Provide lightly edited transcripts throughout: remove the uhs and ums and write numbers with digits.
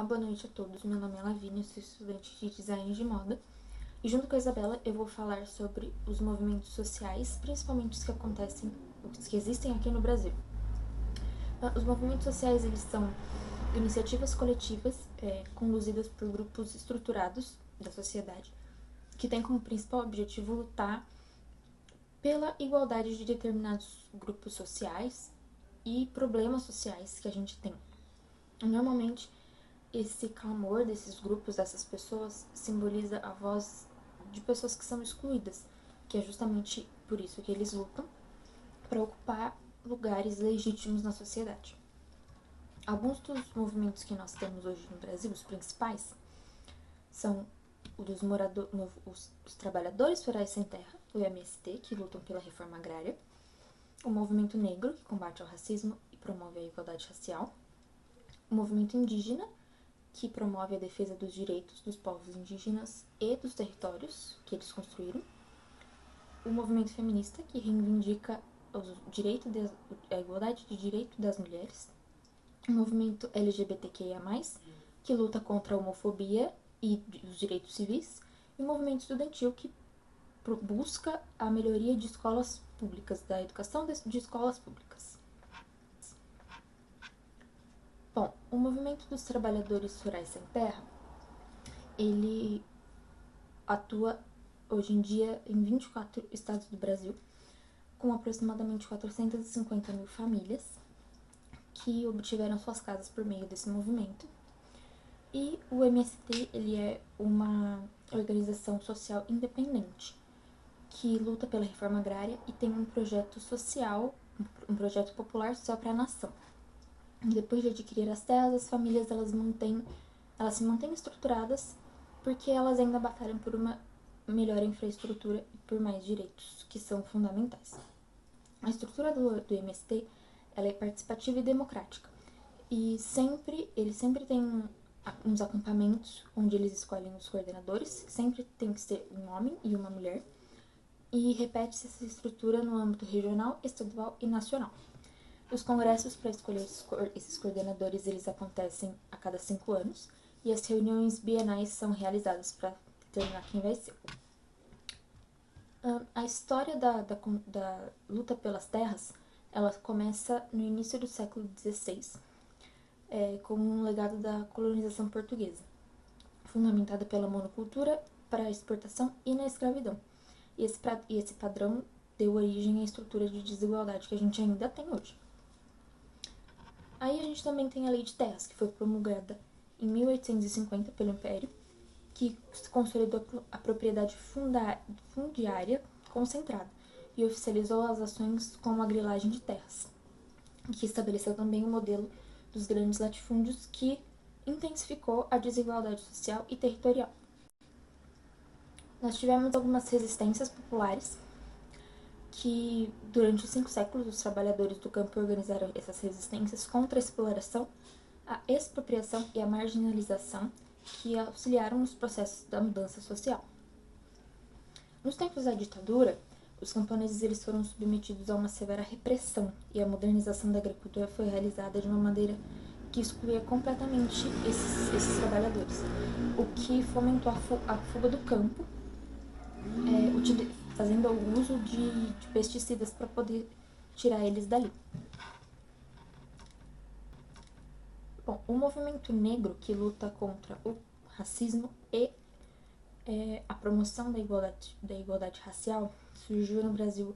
boa noite a todos. Meu nome é Lavínia, sou estudante de design de moda. E junto com a Isabela eu vou falar sobre os movimentos sociais, principalmente os que acontecem, os que existem aqui no Brasil. Os movimentos sociais, eles são iniciativas coletivas conduzidas por grupos estruturados da sociedade, que têm como principal objetivo lutar pela igualdade de determinados grupos sociais e problemas sociais que a gente tem. Normalmente, esse clamor desses grupos, dessas pessoas, simboliza a voz de pessoas que são excluídas, que é justamente por isso que eles lutam para ocupar lugares legítimos na sociedade. Alguns dos movimentos que nós temos hoje no Brasil, os principais, são os trabalhadores rurais sem terra, o MST, que lutam pela reforma agrária, o movimento negro, que combate o racismo e promove a igualdade racial, o movimento indígena, que promove a defesa dos direitos dos povos indígenas e dos territórios que eles construíram, o movimento feminista, que reivindica a igualdade de direito das mulheres, o movimento LGBTQIA+, que luta contra a homofobia e os direitos civis, e o movimento estudantil, que busca a melhoria de escolas públicas, da educação de escolas públicas. Bom, o movimento dos trabalhadores rurais sem terra, ele atua hoje em dia em 24 estados do Brasil, com aproximadamente 450 mil famílias que obtiveram suas casas por meio desse movimento. E o MST, ele é uma organização social independente que luta pela reforma agrária e tem um projeto social, um projeto popular social para a nação. Depois de adquirir as terras, as famílias elas se mantêm estruturadas porque elas ainda batalham por uma melhor infraestrutura e por mais direitos, que são fundamentais. A estrutura do MST ela é participativa e democrática. E ele sempre tem uns acampamentos onde eles escolhem os coordenadores, sempre tem que ser um homem e uma mulher, e repete-se essa estrutura no âmbito regional, estadual e nacional. Os congressos para escolher esses coordenadores eles acontecem a cada 5 anos e as reuniões bienais são realizadas para determinar quem vai ser. A história da luta pelas terras ela começa no início do século XVI, com um legado da colonização portuguesa, fundamentada pela monocultura para a exportação e na escravidão. E esse padrão deu origem à estrutura de desigualdade que a gente ainda tem hoje. Aí a gente também tem a Lei de Terras, que foi promulgada em 1850 pelo Império, que consolidou a propriedade fundiária concentrada e oficializou as ações como a grilagem de terras, que estabeleceu também o modelo dos grandes latifúndios que intensificou a desigualdade social e territorial. Nós tivemos algumas resistências populares que, durante os 5 séculos, os trabalhadores do campo organizaram essas resistências contra a exploração, a expropriação e a marginalização que auxiliaram nos processos da mudança social. Nos tempos da ditadura, os camponeses eles foram submetidos a uma severa repressão e a modernização da agricultura foi realizada de uma maneira que excluía completamente esses trabalhadores, o que fomentou a fuga do campo, fazendo o uso de pesticidas para poder tirar eles dali. Bom, o movimento negro que luta contra o racismo e a promoção da igualdade racial surgiu no Brasil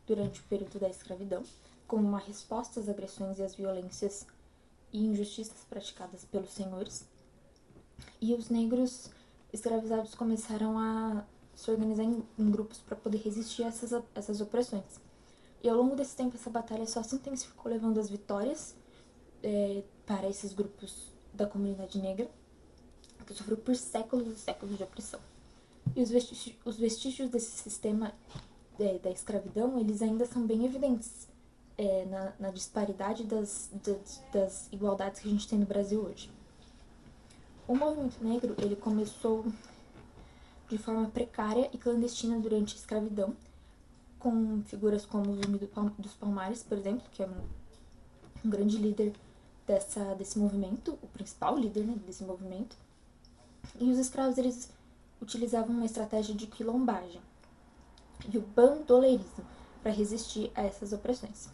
durante o período da escravidão, como uma resposta às agressões e às violências e injustiças praticadas pelos senhores. E os negros escravizados começaram a se organizar em grupos para poder resistir a essas opressões. E ao longo desse tempo, essa batalha só se intensificou, levando as vitórias para esses grupos da comunidade negra, que sofreu por séculos e séculos de opressão. E os vestígios desse sistema da escravidão, eles ainda são bem evidentes na disparidade das igualdades que a gente tem no Brasil hoje. O movimento negro, ele começou de forma precária e clandestina durante a escravidão, com figuras como o Zumbi dos Palmares, por exemplo, que é um grande líder desse movimento, o principal líder, né, desse movimento. E os escravos, eles utilizavam uma estratégia de quilombagem e o bandoleirismo para resistir a essas opressões.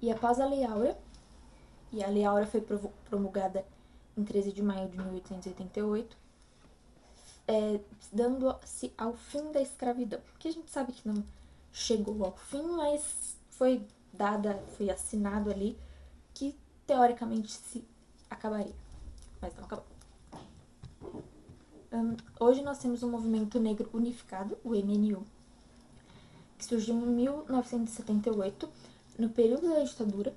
E após a Lei Áurea, e a Lei Áurea foi promulgada em 13 de maio de 1888, dando-se ao fim da escravidão, que a gente sabe que não chegou ao fim, mas foi assinado ali que teoricamente se acabaria, mas não acabou. Hoje nós temos um movimento negro unificado, o MNU, que surgiu em 1978, no período da ditadura,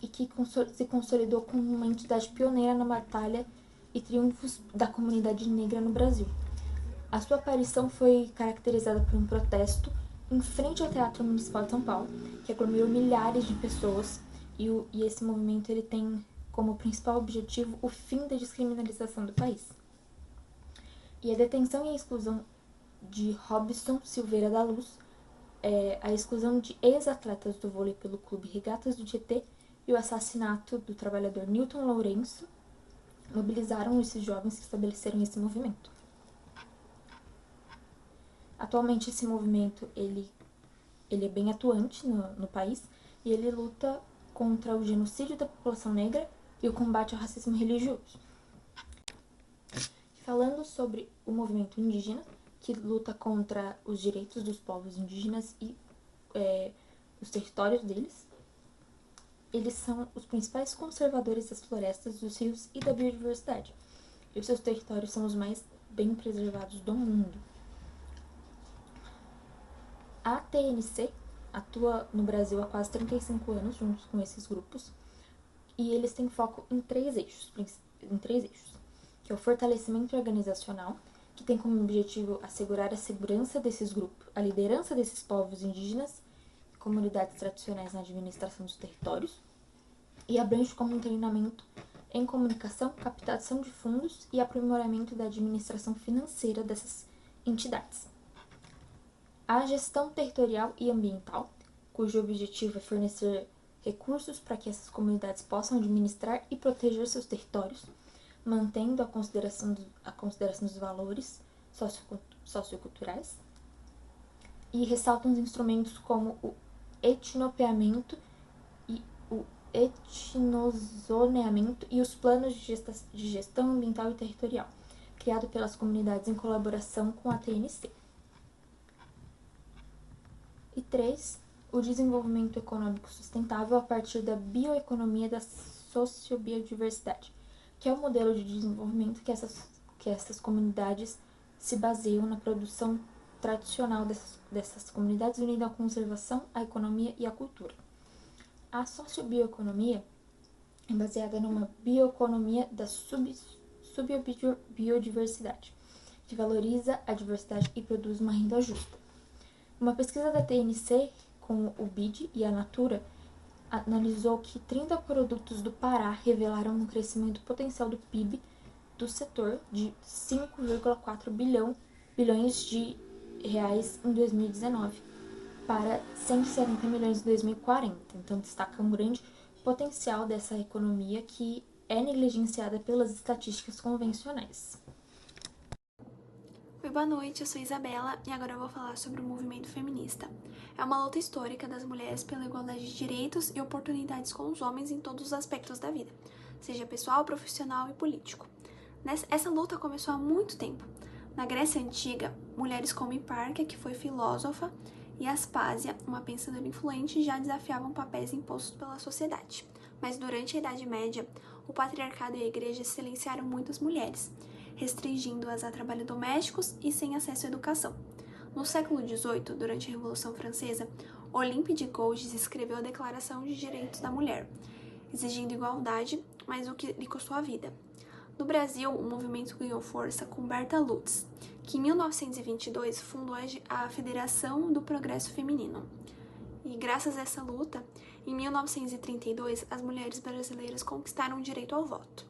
e que se consolidou como uma entidade pioneira na batalha e triunfos da comunidade negra no Brasil. A sua aparição foi caracterizada por um protesto em frente ao Teatro Municipal de São Paulo, que aglomerou milhares de pessoas, e esse movimento ele tem como principal objetivo o fim da descriminalização do país. E a detenção e a exclusão de Robson Silveira da Luz, a exclusão de ex-atletas do vôlei pelo Clube Regatas do Tietê e o assassinato do trabalhador Newton Lourenço mobilizaram esses jovens que estabeleceram esse movimento. Atualmente esse movimento ele é bem atuante no país e ele luta contra o genocídio da população negra e o combate ao racismo religioso. Falando sobre o movimento indígena, que luta contra os direitos dos povos indígenas e os territórios deles, eles são os principais conservadores das florestas, dos rios e da biodiversidade. E os seus territórios são os mais bem preservados do mundo. A TNC atua no Brasil há quase 35 anos, junto com esses grupos, e eles têm foco em três eixos, que é o fortalecimento organizacional, que tem como objetivo assegurar a segurança desses grupos, a liderança desses povos indígenas e comunidades tradicionais na administração dos territórios, e abrange como um treinamento em comunicação, captação de fundos e aprimoramento da administração financeira dessas entidades. A gestão territorial e ambiental, cujo objetivo é fornecer recursos para que essas comunidades possam administrar e proteger seus territórios, mantendo a consideração dos valores socioculturais, e ressaltam os instrumentos como o etnopeamento e o etnozoneamento e os planos de gestão ambiental e territorial, criado pelas comunidades em colaboração com a TNC. E 3. O desenvolvimento econômico sustentável a partir da bioeconomia da sociobiodiversidade, que é o modelo de desenvolvimento que essas comunidades se baseiam na produção tradicional dessas comunidades, unindo a conservação, a economia e a cultura. A sociobioeconomia é baseada numa bioeconomia da subbiodiversidade, que valoriza a diversidade e produz uma renda justa. Uma pesquisa da TNC com o BID e a Natura analisou que 30 produtos do Pará revelaram um crescimento potencial do PIB do setor de 5,4 bilhões de reais em 2019 para 170 milhões em 2040. Então, destaca um grande potencial dessa economia que é negligenciada pelas estatísticas convencionais. Oi, boa noite, eu sou Isabela e agora eu vou falar sobre o movimento feminista. É uma luta histórica das mulheres pela igualdade de direitos e oportunidades com os homens em todos os aspectos da vida, seja pessoal, profissional e político. Essa luta começou há muito tempo. Na Grécia Antiga, mulheres como Hipárquia, que foi filósofa, e Aspásia, uma pensadora influente, já desafiavam papéis impostos pela sociedade. Mas durante a Idade Média, o patriarcado e a igreja silenciaram muitas mulheres, restringindo-as a trabalho domésticos e sem acesso à educação. No século XVIII, durante a Revolução Francesa, Olympe de Gouges escreveu a Declaração de Direitos da Mulher, exigindo igualdade, mas o que lhe custou a vida. No Brasil, o movimento ganhou força com Berta Lutz, que em 1922 fundou a Federação do Progresso Feminino. E graças a essa luta, em 1932, as mulheres brasileiras conquistaram o direito ao voto.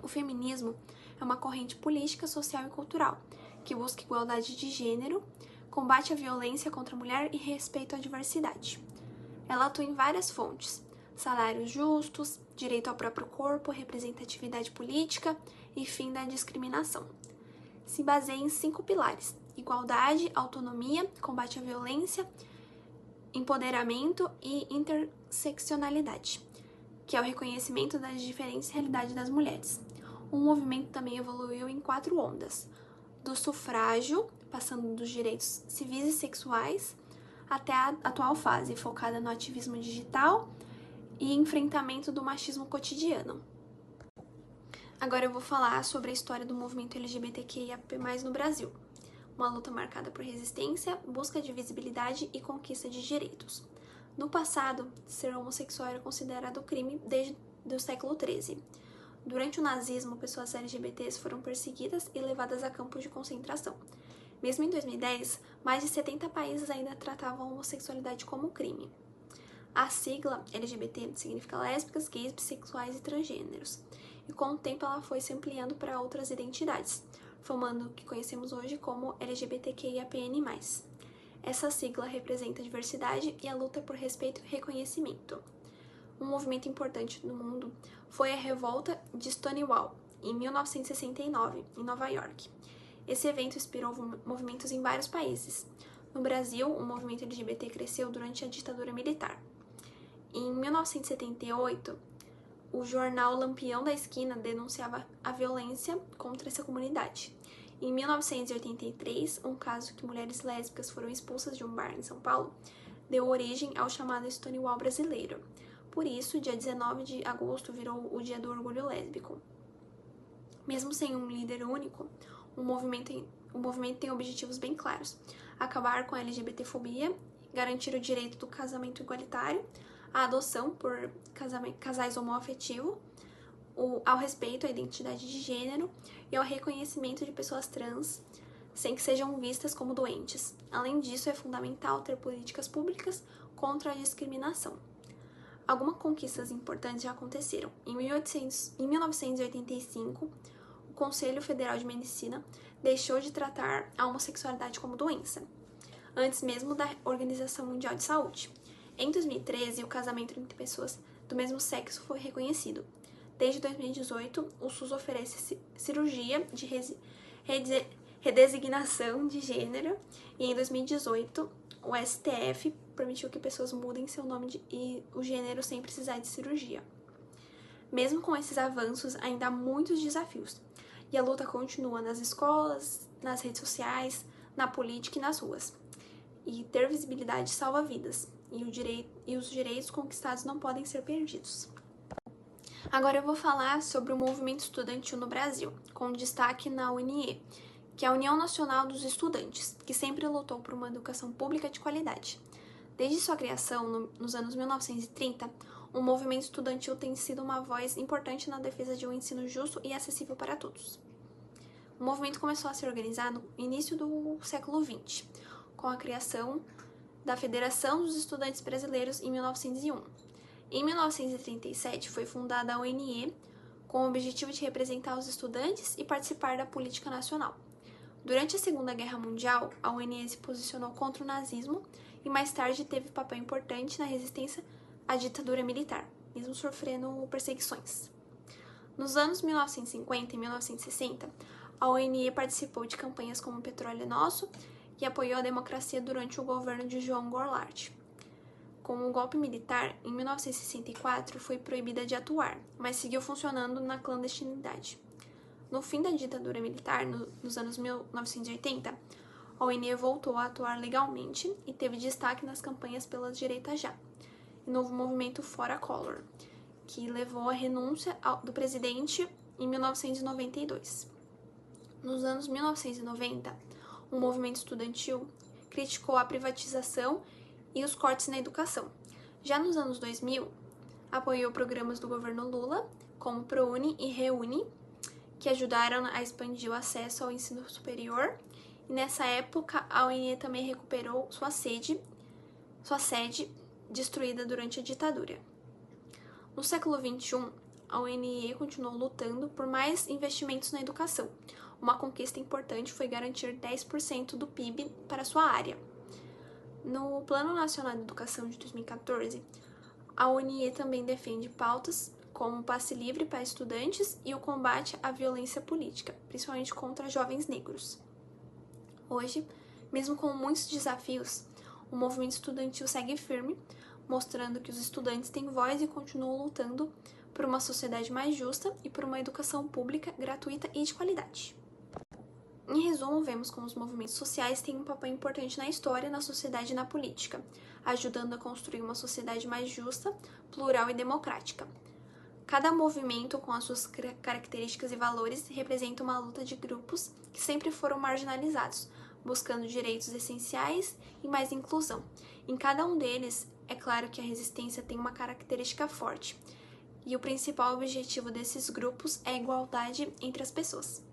O feminismo é uma corrente política, social e cultural que busca igualdade de gênero, combate a violência contra a mulher e respeito à diversidade. Ela atua em várias fontes, salários justos, direito ao próprio corpo, representatividade política e fim da discriminação. Se baseia em 5 pilares: igualdade, autonomia, combate à violência, empoderamento e interseccionalidade, que é o reconhecimento das diferentes realidades das mulheres. O movimento também evoluiu em 4 ondas: do sufrágio, passando dos direitos civis e sexuais, até a atual fase, focada no ativismo digital e enfrentamento do machismo cotidiano. Agora eu vou falar sobre a história do movimento LGBTQIAP+, no Brasil. Uma luta marcada por resistência, busca de visibilidade e conquista de direitos. No passado, ser homossexual era considerado crime desde o século XIII. Durante o nazismo, pessoas LGBTs foram perseguidas e levadas a campos de concentração. Mesmo em 2010, mais de 70 países ainda tratavam a homossexualidade como crime. A sigla LGBT significa lésbicas, gays, bissexuais e transgêneros. E com o tempo ela foi se ampliando para outras identidades, formando o que conhecemos hoje como LGBTQIAPN+. Essa sigla representa a diversidade e a luta por respeito e reconhecimento. Um movimento importante no mundo foi a Revolta de Stonewall, em 1969, em Nova York. Esse evento inspirou movimentos em vários países. No Brasil, o movimento LGBT cresceu durante a ditadura militar. Em 1978, o jornal Lampião da Esquina denunciava a violência contra essa comunidade. Em 1983, um caso que mulheres lésbicas foram expulsas de um bar em São Paulo deu origem ao chamado Stonewall brasileiro. Por isso, dia 19 de agosto virou o Dia do Orgulho Lésbico. Mesmo sem um líder único, o movimento tem objetivos bem claros: acabar com a LGBTfobia, garantir o direito do casamento igualitário, a adoção por casais homoafetivos, ao respeito à identidade de gênero e ao reconhecimento de pessoas trans sem que sejam vistas como doentes. Além disso, é fundamental ter políticas públicas contra a discriminação. Algumas conquistas importantes já aconteceram. Em 1985, o Conselho Federal de Medicina deixou de tratar a homossexualidade como doença, antes mesmo da Organização Mundial de Saúde. Em 2013, o casamento entre pessoas do mesmo sexo foi reconhecido. Desde 2018, o SUS oferece cirurgia de redesignação de gênero e em 2018, o STF permitiu que pessoas mudem seu nome e o gênero sem precisar de cirurgia. Mesmo com esses avanços, ainda há muitos desafios e a luta continua nas escolas, nas redes sociais, na política e nas ruas. E ter visibilidade salva vidas. E os direitos conquistados não podem ser perdidos. Agora eu vou falar sobre o movimento estudantil no Brasil, com destaque na UNE, que é a União Nacional dos Estudantes, que sempre lutou por uma educação pública de qualidade. Desde sua criação, nos anos 1930, o movimento estudantil tem sido uma voz importante na defesa de um ensino justo e acessível para todos. O movimento começou a se organizar no início do século XX, com a criação da Federação dos Estudantes Brasileiros em 1901. Em 1937, foi fundada a UNE com o objetivo de representar os estudantes e participar da política nacional. Durante a Segunda Guerra Mundial, a UNE se posicionou contra o nazismo e mais tarde teve papel importante na resistência à ditadura militar, mesmo sofrendo perseguições. Nos anos 1950 e 1960, a UNE participou de campanhas como Petróleo é Nosso e apoiou a democracia durante o governo de João Goulart. Com o golpe militar, em 1964, foi proibida de atuar, mas seguiu funcionando na clandestinidade. No fim da ditadura militar, nos anos 1980, a UNE voltou a atuar legalmente e teve destaque nas campanhas pela direita já, e no movimento Fora Collor, que levou à renúncia do presidente em 1992. Nos anos 1990, o movimento estudantil criticou a privatização e os cortes na educação. Já nos anos 2000, apoiou programas do governo Lula, como ProUni e ReUni, que ajudaram a expandir o acesso ao ensino superior, e nessa época a UNE também recuperou sua sede destruída durante a ditadura. No século XXI, a UNE continuou lutando por mais investimentos na educação. Uma conquista importante foi garantir 10% do PIB para sua área. No Plano Nacional de Educação de 2014, A UNIE também defende pautas como o passe livre para estudantes e o combate à violência política, principalmente contra jovens negros. Hoje, mesmo com muitos desafios, o movimento estudantil segue firme, mostrando que os estudantes têm voz e continuam lutando por uma sociedade mais justa e por uma educação pública, gratuita e de qualidade. Em resumo, vemos como os movimentos sociais têm um papel importante na história, na sociedade e na política, ajudando a construir uma sociedade mais justa, plural e democrática. Cada movimento, com as suas características e valores, representa uma luta de grupos que sempre foram marginalizados, buscando direitos essenciais e mais inclusão. Em cada um deles, é claro que a resistência tem uma característica forte, e o principal objetivo desses grupos é a igualdade entre as pessoas.